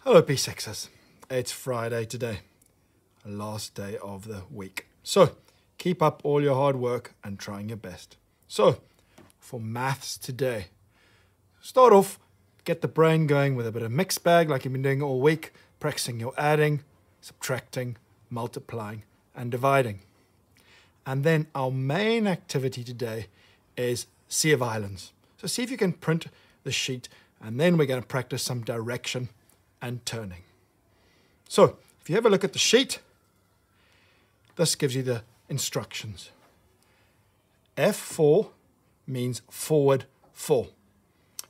Hello P6ers, it's Friday today, last day of the week. So keep up all your hard work and trying your best. So for maths today, start off, get the brain going with a bit of mixed bag like you've been doing all week, practicing your adding, subtracting, multiplying and dividing. And then our main activity today is Sea of Islands. So see if you can print the sheet, and then we're going to practice some direction and turning. So if you have a look at the sheet, this gives you the instructions. F4 means forward 4.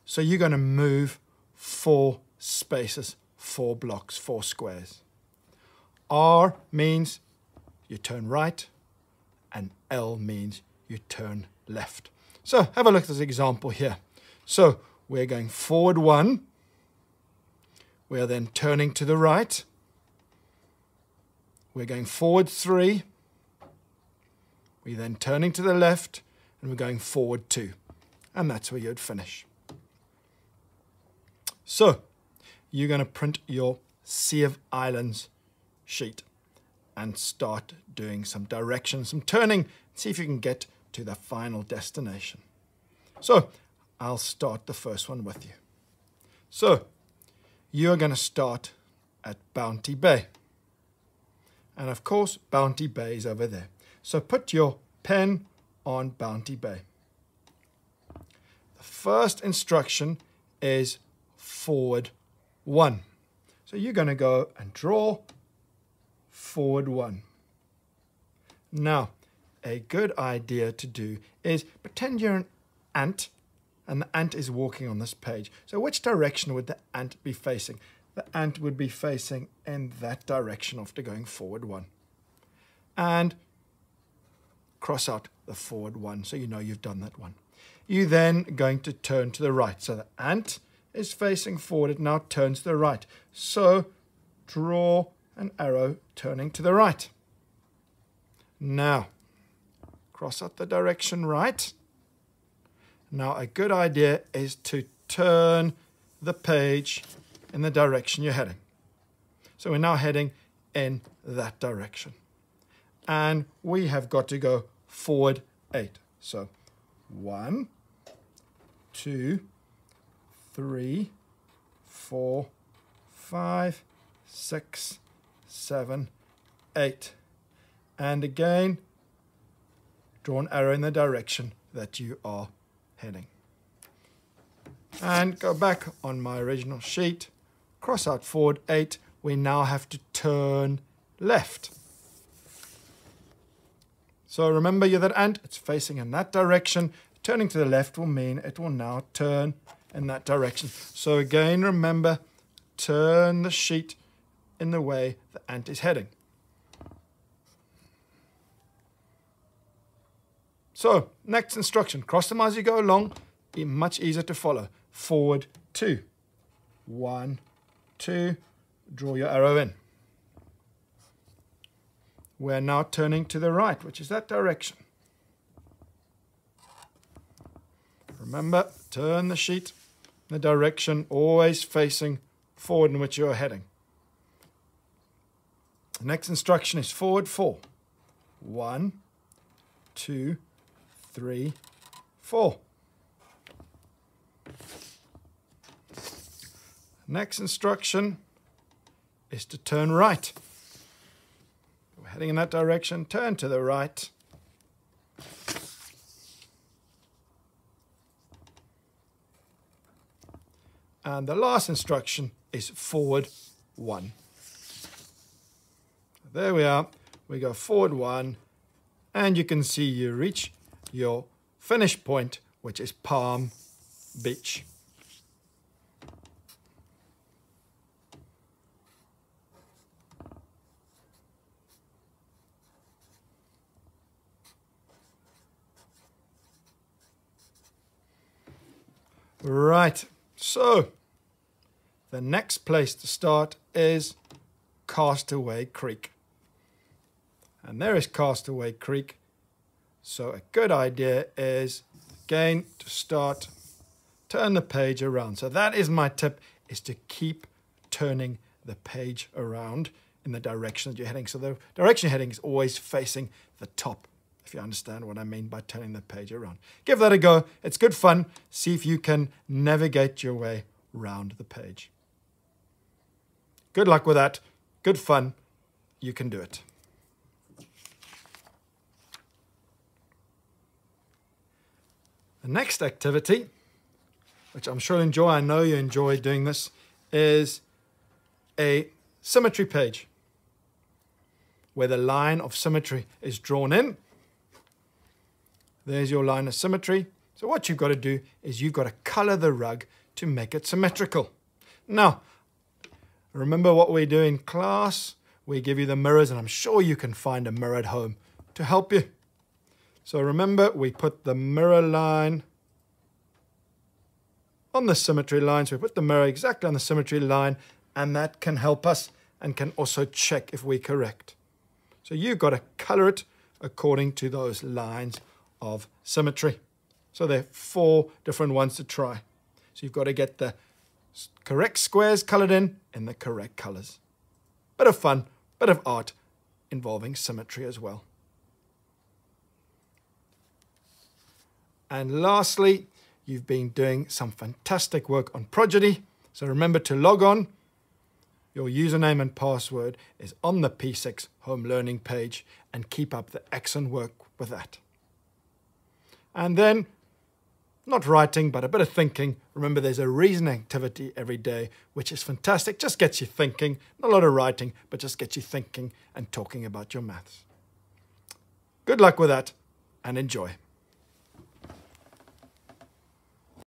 So you're going to move 4 spaces, 4 blocks, 4 squares. R means you turn right, and L means you turn left. So have a look at this example here. So we're going forward 1. We are then turning to the right. We're going forward 3. We're then turning to the left, and we're going forward 2. And that's where you'd finish. So you're going to print your Sea of Islands sheet and start doing some direction, some turning, see if you can get to the final destination. So I'll start the first one with you. So you're going to start at Bounty Bay. And of course, Bounty Bay is over there. So put your pen on Bounty Bay. The first instruction is forward 1. So you're going to go and draw forward 1. Now, a good idea to do is pretend you're an ant, and the ant is walking on this page. So which direction would the ant be facing? The ant would be facing in that direction after going forward 1. And cross out the forward 1 so you know you've done that one. You're then going to turn to the right. So the ant is facing forward. It now turns to the right. So draw an arrow turning to the right. Now, cross out the direction right. Now, a good idea is to turn the page in the direction you're heading. So we're now heading in that direction. And we have got to go forward 8. So 1, 2, 3, 4, 5, 6, 7, 8. And again, draw an arrow in the direction that you are heading. And go back on my original sheet, cross out forward 8. We now have to turn left. So remember, you're that ant, it's facing in that direction. Turning to the left will mean it will now turn in that direction. So again, remember, turn the sheet in the way the ant is heading. So, next instruction, cross them as you go along, be much easier to follow. Forward 2. 1, 2, draw your arrow in. We're now turning to the right, which is that direction. Remember, turn the sheet in the direction always facing forward in which you're heading. The next instruction is forward 4. 1, 2, 3, 4. Next instruction is to turn right. We're heading in that direction, turn to the right. And the last instruction is forward 1. There we are. We go forward 1, and you can see you reach your finish point, which is Palm Beach. Right, so the next place to start is Castaway Creek. And there is Castaway Creek. So a good idea is, again, to start, turn the page around. So that is my tip, is to keep turning the page around in the direction that you're heading. So the direction you're heading is always facing the top, if you understand what I mean by turning the page around. Give that a go. It's good fun. See if you can navigate your way around the page. Good luck with that. Good fun. You can do it. The next activity, which I'm sure you enjoy, I know you enjoy doing this, is a symmetry page where the line of symmetry is drawn in. There's your line of symmetry. So what you've got to do is you've got to color the rug to make it symmetrical. Now, remember what we do in class? We give you the mirrors, and I'm sure you can find a mirror at home to help you. So remember, we put the mirror line on the symmetry line. So we put the mirror exactly on the symmetry line, and that can help us and can also check if we're correct. So you've got to color it according to those lines of symmetry. So there are 4 different ones to try. So you've got to get the correct squares colored in the correct colors. Bit of fun, bit of art involving symmetry as well. And lastly, you've been doing some fantastic work on Prodigy. So remember to log on. Your username and password is on the P6 home learning page, and keep up the excellent work with that. And then, not writing, but a bit of thinking. Remember, there's a reasoning activity every day, which is fantastic. Just gets you thinking. Not a lot of writing, but just gets you thinking and talking about your maths. Good luck with that, and enjoy.